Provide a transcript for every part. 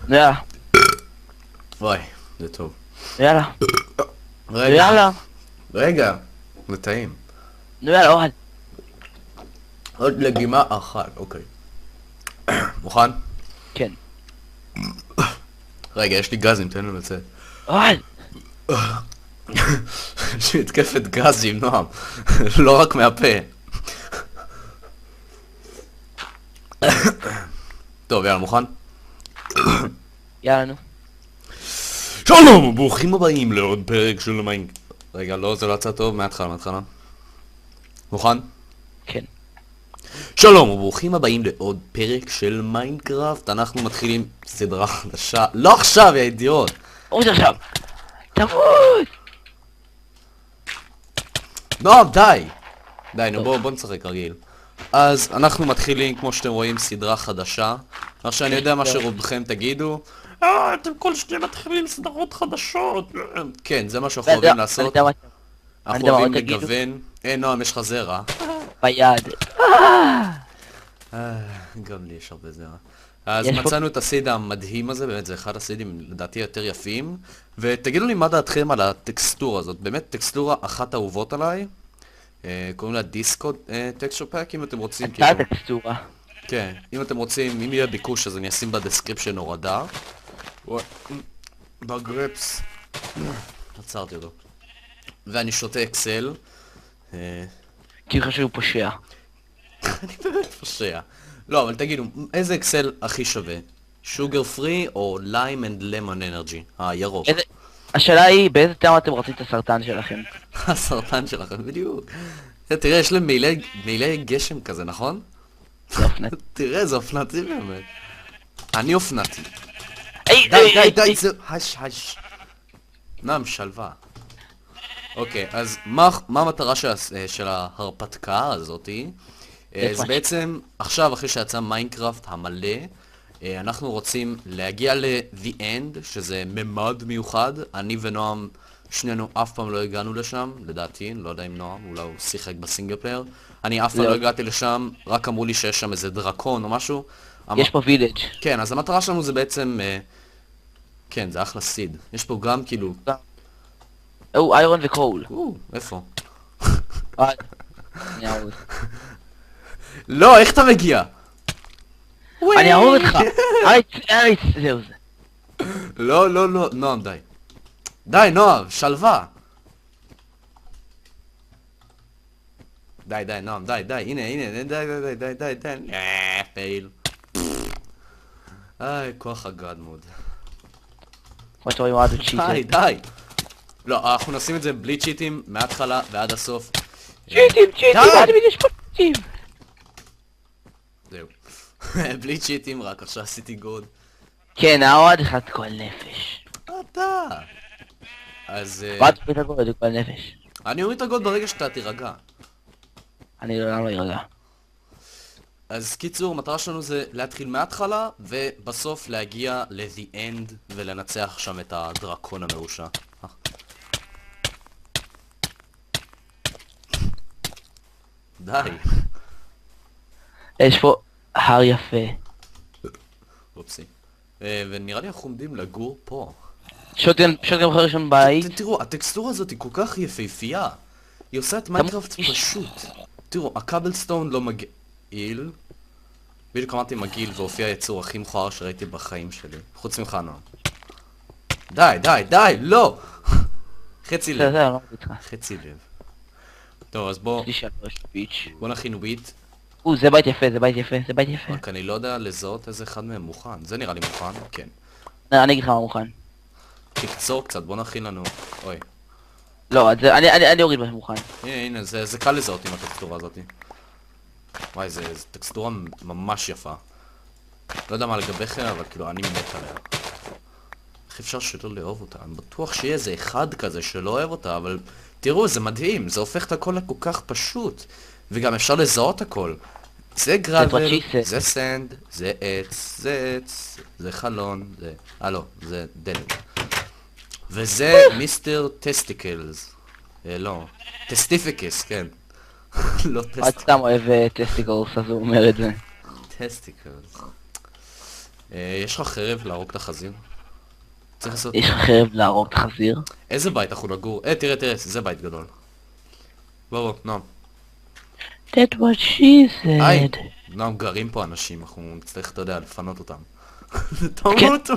יאללה. וואי, זה טוב. יאללה. רגע, יאללה. רגע, זה טעים. יאללה, אוהד. עוד לגימה אחת, אוקיי. מוכן? כן. רגע, יש לי גזים, תן לנו לצאת. אוהד. יש לי התקפת גזים, נועם. לא רק מהפה. טוב, יאללה, מוכן? יאללה, נו. שלום, וברוכים הבאים לעוד פרק של מיינק... רגע, לא, זה לא יצא טוב, מההתחלה. מוכן? כן. שלום, וברוכים הבאים לעוד פרק של מיינקראפט. אנחנו מתחילים סדרה חדשה. לא עכשיו, יא אידיוט! תמות עכשיו. תמות! נועם, די! די, נו, בוא נשחק רגיל. אז אנחנו מתחילים, כמו שאתם רואים, סדרה חדשה. עכשיו אני יודע מה שרובכם תגידו. אתם כל שניה מתחילים סדרות חדשות. כן, זה מה שאנחנו אוהבים לעשות. אנחנו אוהבים לגוון. נועם, יש לך זרע. ביד. גם לי יש הרבה זרע. אז מצאנו את הסיד המדהים הזה, באמת זה אחד הסידים לדעתי יותר יפים. ותגידו לי מה דעתכם על הטקסטורה הזאת. באמת טקסטורה אחת אהובות עליי. קוראים לה דיסקו טקסטור פאק, אם אתם רוצים. אתה טקסטורה. כן, אם אתם רוצים, אם יהיה ביקוש אז אני אשים בדסקריפשן הורדה. בגרפס. עצרתי אותו. ואני שותה אקסל. כי חשוב שהוא פושע. אני באמת פושע. לא, אבל תגידו, איזה אקסל הכי שווה? שוגר פרי או ליים אנד למון אנרג'י? הירוק. השאלה היא, באיזה טעם אתם רוצים את הסרטן שלכם? הסרטן שלכם, בדיוק. תראה, יש להם מעילי גשם כזה, נכון? זה אופנתי. תראה, זה אופנתי באמת. אני אופנתי. די, זה... הש. נעם, שלווה. אוקיי, אז מה המטרה של ההרפתקה הזאתי? זה בעצם, עכשיו אחרי שיצא מיינקראפט המלא, אנחנו רוצים להגיע ל-The End, שזה ממד מיוחד. אני ונועם, שנינו אף פעם לא הגענו לשם, לדעתי, לא יודע אם נועם, אולי הוא שיחק בסינגל פלייר. אני אף פעם לא הגעתי לשם, רק אמרו לי שיש שם איזה דרקון או משהו. יש פה וילג'. כן, אז המטרה שלנו זה בעצם... כן, זה אחלה סיד. יש פה גם כאילו... איירון וקול. איפה? אני אהוב. לא, איך אתה מגיע? אני אהוב אותך. אייץ, זהו זה. לא, נועם, די. די, נועם, שלווה. די, נועם, די, הנה, די. פייל. כוח הגד מוד. כמו שאתם רואים עד צ'יטים. די. לא, אנחנו נשים את זה בלי צ'יטים, מההתחלה ועד הסוף. צ'יטים, עד מידי יש פה צ'יטים. זהו. בלי צ'יטים, רק עכשיו עשיתי גוד. כן, העוד אחד כל נפש. אתה. אז... מה אתה מוריד את הגוד? כל נפש. אני אוריד את הגוד ברגע שאתה תירגע. אני לא ארגע. אז קיצור, המטרה שלנו זה להתחיל מההתחלה, ובסוף להגיע ל-The End ולנצח שם את הדרקון המרושע. די. יש פה הר יפה. אופסי. ונראה לי אנחנו עומדים לגור פה. שוטגן אחר ראשון בית. תראו, הטקסטורה הזאת היא כל כך יפהפייה. היא עושה את מיינקראפט פשוט. תראו, הקאבלסטון לא מגעיל. בדיוק אמרתי מגעיל והופיע היצור הכי מכוער שראיתי בחיים שלי. חוץ ממך נועם. די, לא! חצי לב. חצי לב. טוב, אז בוא נכין וויט. זה בית יפה. רק אני לא יודע לזהות איזה אחד מהם מוכן. זה נראה לי מוכן, כן. אני אגיד לך מה מוכן. תקצור קצת, בוא נכין לנו... אוי. לא, אני אוריד מה שמוכן. הנה, זה קל לזהות עם הטקסטורה הזאת. וואי, זו טקסטורה ממש יפה. לא יודע מה לגביכם, אבל כאילו אני מת עליה. איך אפשר שלא לאהוב אותה? אני בטוח שיהיה איזה אחד כזה שלא אוהב אותה, אבל תראו, זה מדהים, זה הופך את הכל לכל כך פשוט. וגם אפשר לזהות הכל. זה גרבל, זה סנד, זה עץ, זה חלון, זה... לא, זה דלת. וזה מיסטר טסטיקלס. לא, טסטיפיקס, כן. לא טסטיקלס. את סתם אוהב טסטיקלס, אז הוא אומר את זה. טסטיקלס. יש לך חרב להרוג את החזיר? צריך לעשות... יש לך חרב להרוג את החזיר? איזה בית אנחנו נגור? תראה, זה בית גדול. בוא, נועם. That's what she היי, said. נועם, גרים פה אנשים, אנחנו נצטרך, אתה יודע, לפנות אותם. תמותו.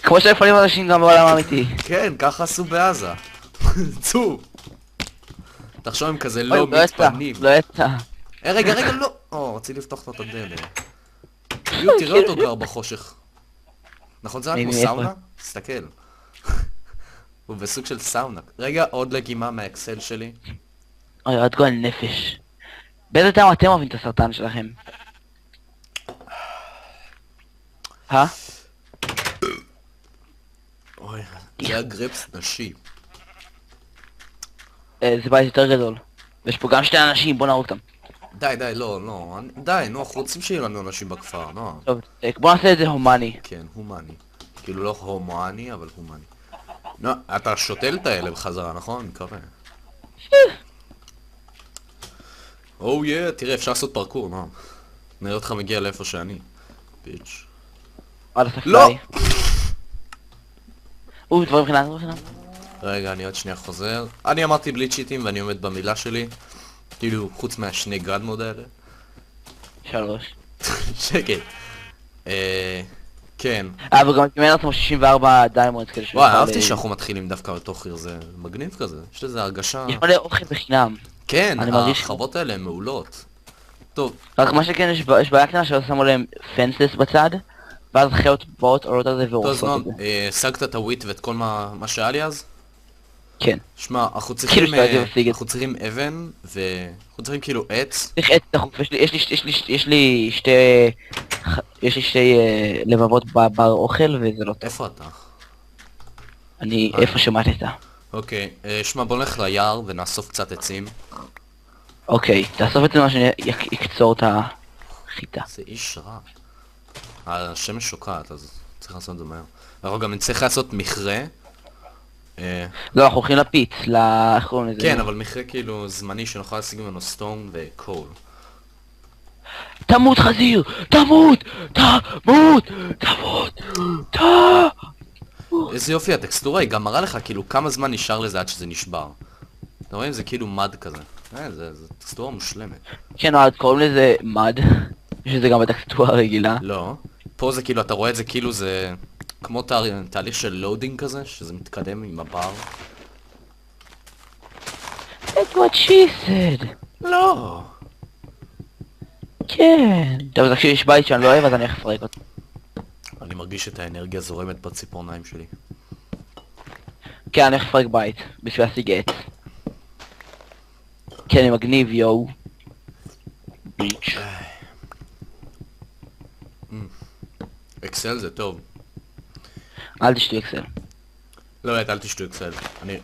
כמו שלפעמים אנשים גם בעולם האמיתי. כן, ככה עשו בעזה. צאו. תחשוב הם כזה לא אוי, לא יצא, מתפנים. לא יצא. רגע, לא. רציתי לפתוח לו את הדלת. תראה אותו גר בחושך. נכון זה רק כמו מאיפה? סאונה? תסתכל. הוא בסוג של סאונה. רגע, עוד לגימה מהאקסל שלי. אוי, עוד גועל נפש. באיזה טעם אתם אוהבים את הסרטן שלכם? אוי, זה הגרפס נשי. זה בית יותר גדול. ויש פה גם שתי אנשים, בוא נהרוג אותם. די, לא. די, נו, אנחנו רוצים שיהיו לנו אנשים בכפר, נו. טוב, בוא נעשה את זה הומני. כן, הומני. כאילו לא הומואני, אבל הומני. נו, אתה שותל את האלה בחזרה, נכון? מקווה. או יא, תראה, אפשר לעשות פרקור, נו. נראה אותך מגיע לאיפה שאני. ביץ'. על הספלאי. לא! דברים חינם. רגע, אני עוד שנייה חוזר. אני אמרתי בלי צ'יטים ואני עומד במילה שלי. כאילו, חוץ מהשני גאד מוד האלה. 3. שקט. כן. וגם קימן עצמו 64 דיימונד כדי שהוא וואי, יוכל אהבתי שאנחנו מתחילים דווקא בתוך עיר, זה מגניב כזה. יש לזה הרגשה... יש מלא אוכל בחינם. כן, אני מרגיש- החוות האלה הן מעולות. טוב, רק מה שכן, יש בעיה קטנה שלא שמו להם פנסס בצד, ואז חיות באות עולות על זה טוב, אז והורסות נועם, את זה. השגת את הוויט ואת כל מה שהיה לי אז? כן. שמע, אנחנו כאילו צריכים... שאתה יודע להשיג את אנחנו צריכים אבן, ואנחנו צריכים כאילו עץ. צריך עץ דחוף, יש לי שתי לבבות באוכל וזה לא טוב. איפה אתה? אני איפה שמעת את זה. אוקיי, שמע, בוא נלך ליער ונאסוף קצת עצים. אוקיי, תאסוף את זה מה שאני אקצור את החיטה. זה איש רע. השמש שוקעת, אז צריך לעשות את זה מהר. אנחנו גם נצטרך לעשות מכרה. לא, אנחנו הולכים לפיץ, איך קוראים לזה? כן, אבל מכרה כאילו זמני שנוכל להשיג ממנו סטון וקול. תמות חזיר! תמות! איזה יופי, הטקסטורה היא גם מראה לך כאילו כמה זמן נשאר לזה עד שזה נשבר. אתה רואה? זה כאילו מד כזה. זה טקסטורה מושלמת. כן, אז קוראים לזה מד. יש לזה גם בטקסטורה הרגילה. לא. פה זה כאילו, אתה רואה את זה כאילו זה... כמו תהליך של לואודינג כזה, שזה מתקדם עם הבר. That's what she said. לא. כן. טוב, אז כשיש בית שאני לא אוהב אז אני הולך לפרק אותו. אני מרגיש את האנרגיה זורמת בציפורניים שלי. כן, אני הולך לפרק בית, בשביל להשיג עץ. כן, אני מגניב, יואו. ביץ'. אקסל זה טוב. אל תשתו אקסל. לא, אל תשתו אקסל.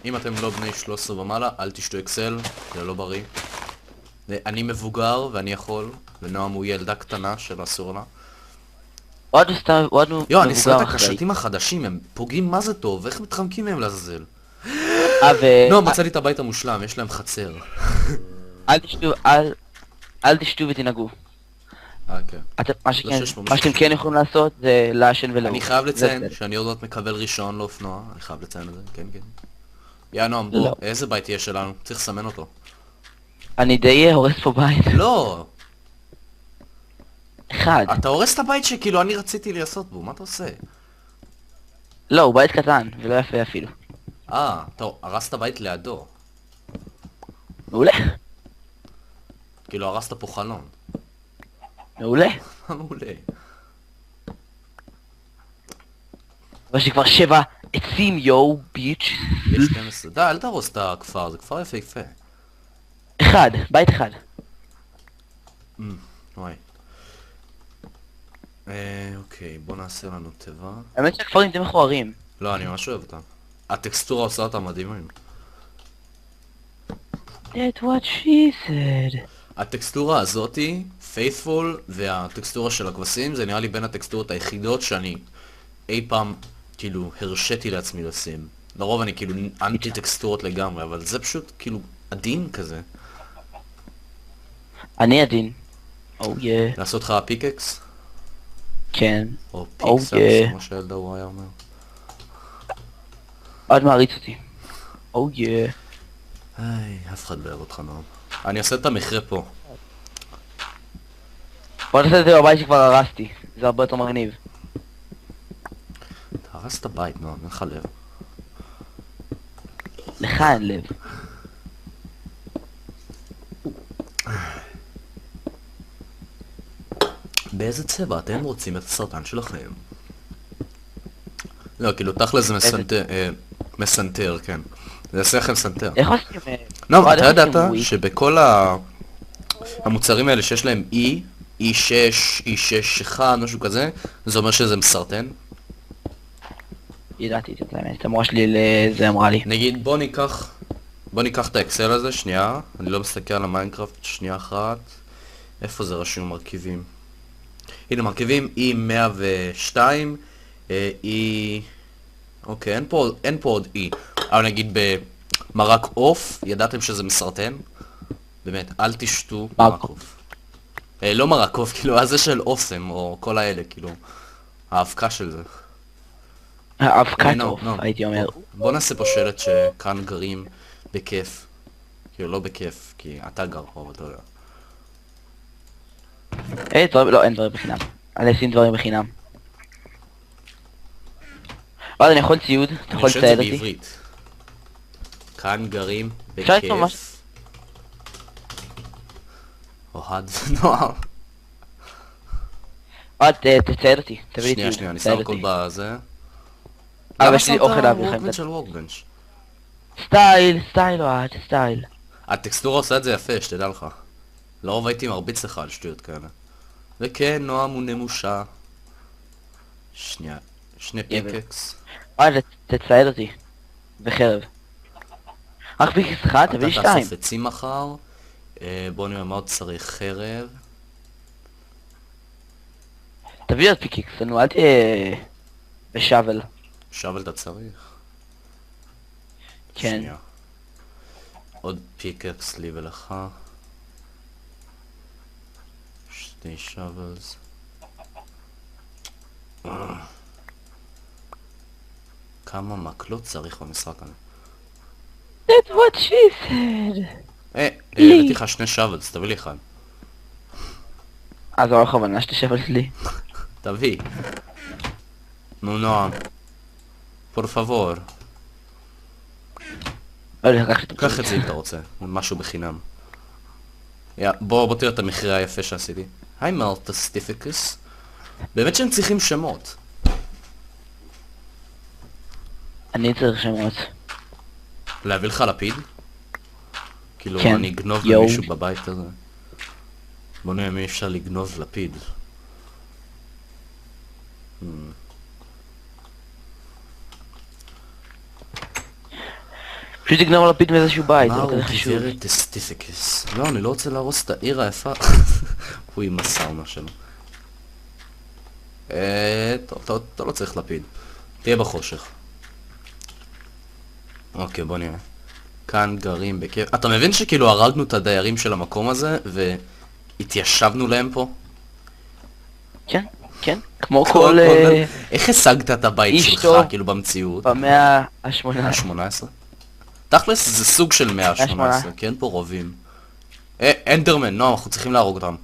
אם אתם לא בני 13 ומעלה, אל תשתו אקסל, זה לא בריא. אני מבוגר ואני יכול, ונועם הוא ילדה קטנה של אסור לה. עוד מבוגר אני שונא את אחראי. הקשתים החדשים, הם פוגעים מה זה טוב, איך מתחמקים מהם לעזאזל. ו... נועם, מצא לי את הבית המושלם, יש להם חצר. אל תשתו ותנהגו. כן. מה שאתם כן יכולים לעשות זה לעשן ולעוף. אני חייב זה לציין בסדר. שאני עוד מעט מקבל רישיון לאופנוע, אני חייב לציין את זה, כן. יא נועם, בוא, לא. איזה בית יהיה שלנו? צריך לסמן אותו. אני די הורס פה בית. לא! אחד. אתה הורס את הבית שכאילו אני רציתי לעשות בו, מה אתה עושה? לא, הוא בית קטן, ולא יפה אפילו. טוב, הרסת בית לידו. מעולה. כאילו הרסת פה חלון. מעולה. מעולה. אבל שכבר 7 עצים יואו ביץ'. יש 12. די, אל תהרוס את הכפר, זה כפר יפה. אחד, בית אחד. וואי. אוקיי, בוא נעשה לנו תיבה. האמת שהכפרים די מכוערים. לא, אני ממש אוהב אותם. הטקסטורה עושה אותם מדהימים. That's what she said. הטקסטורה הזאתי, פייתפול, והטקסטורה של הכבשים, זה נראה לי בין הטקסטורות היחידות שאני אי פעם, כאילו, הרשיתי לעצמי לשים. לרוב אני כאילו אנטי טקסטורות לגמרי, אבל זה פשוט, כאילו, עדין כזה. אני עדין. Oh yeah. לעשות לך פיקקס? כן. או Oh, פיקסלס, yeah. כמו שילדה הוא היה אומר. עוד מעריץ אותי. או יא. היי, אף אחד לא אוהב אותך נועם. אני עושה את המכרה פה. בוא נעשה את זה בבית שכבר הרסתי. זה הרבה יותר מגניב. תהרס את הבית נועם, אין לך לב. לך אין לב. באיזה צבע אתם רוצים את הסרטן שלכם? לא, כאילו תכל'ס זה מסנטר, כן. זה יעשה לכם סנטר. איך עושים... לא, אתה ידעת שבכל המוצרים האלה שיש להם E6, E6-1, משהו כזה, זה אומר שזה מסרטן? ידעתי את זה, האמת. המורה שלי לזה אמרה לי. נגיד בוא ניקח את האקסל הזה, שנייה. אני לא מסתכל על המיינקראפט, שנייה אחת. איפה זה רשום מרכיבים? הנה מרכיבים E102, אוקיי, אין פה עוד E. אבל נגיד במרק עוף, ידעתם שזה מסרטן? באמת, אל תשתו מרק עוף. לא מרק עוף, כאילו, הזה של אוסם, או כל האלה, כאילו, האבקה של זה. האבקת עוף, הייתי אומר. בוא נעשה פה שלט שכאן גרים בכיף. כאילו, לא בכיף, כי אתה גר פה, אבל אתה יודע. לא, אין דברים בחינם. אני אשים דברים בחינם. אבל אני יכול ציוד, אתה יכול לצייד אני אותי. חושב את זה בעברית. כאן גרים אפשר לכתוב משהו? בכיף. אוהד נועם. תצייד אותי, תביא לי ציוד. שנייה, אני שם הכל בזה. אבל יש לי אוכל להביא לכם. וורקבנץ' של וורקבנץ'. סטייל אוהד, סטייל. הטקסטורה עושה את זה יפה, שתדע לך. לרוב הייתי מרביץ לך על שטויות כאלה. וכן, נועם הוא נמושה. שנייה, שני פיקקס. אוהד, תצייד אותי. בחרב. רק פיקקס אחד, תביא לי אתה שתיים. תאסוף עצים מחר. בוא נראה מה עוד צריך, חרב. תביא עוד פיקקס, נו, אל תהיה... בשאבל. שבל אתה צריך. כן. שנייה. עוד פיקקס לי ולך. שני שבלס. כמה מקלות צריך במשחק הזה? That's what she said. הבאתי לך שני שבלס, תביא לי אחד. אז לא בכוונה שתי שבל שלי. תביא. נו נועם. פור פבור. קח את זה אם אתה רוצה, משהו בחינם. בוא תראה את המחיר היפה שעשיתי. היי מלטה סטיפיקוס. באמת שהם צריכים שמות. אני צריך שמות. להביא לך לפיד? כאילו כן. אני אגנוב למישהו בבית הזה. בוא נראה מי אפשר לגנוב לפיד. פשוט תגנוב על הפיד מאיזשהו בית, זה לא מהו כזה חשוב. גברת אסטיפיקוס? לא, אני לא רוצה להרוס את העיר היפה. הוא עם הסאונה שלו. טוב, אתה לא צריך לפיד. תהיה בחושך. אוקיי, בוא נראה. כאן גרים בכיף. אתה מבין שכאילו הרגנו את הדיירים של המקום הזה, והתיישבנו להם פה? כן, כן. כמו כל... איך השגת את הבית שלך, כאילו במציאות? במאה ה-18. ה-18? תכלס זה סוג של מאה ה-18, כי אין פה רובים. אנדרמן, נועם, אנחנו צריכים להרוג אותם.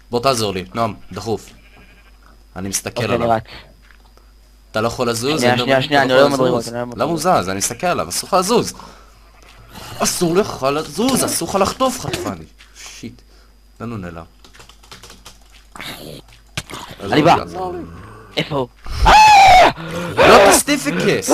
בוא תעזור לי, נועם, דחוף. אני מסתכל אוקיי, עליו. אני רץ. אתה לא יכול לזוז? שנייה, אני לא מדרגות. למה הוא זז? אני מסתכל עליו, אסור לך לזוז. אסור לך לזוז, אסור לך לחטוף חטפני. שיט. לאן הוא נעלם? אני בא. איפה הוא? לא תסטיפיקס!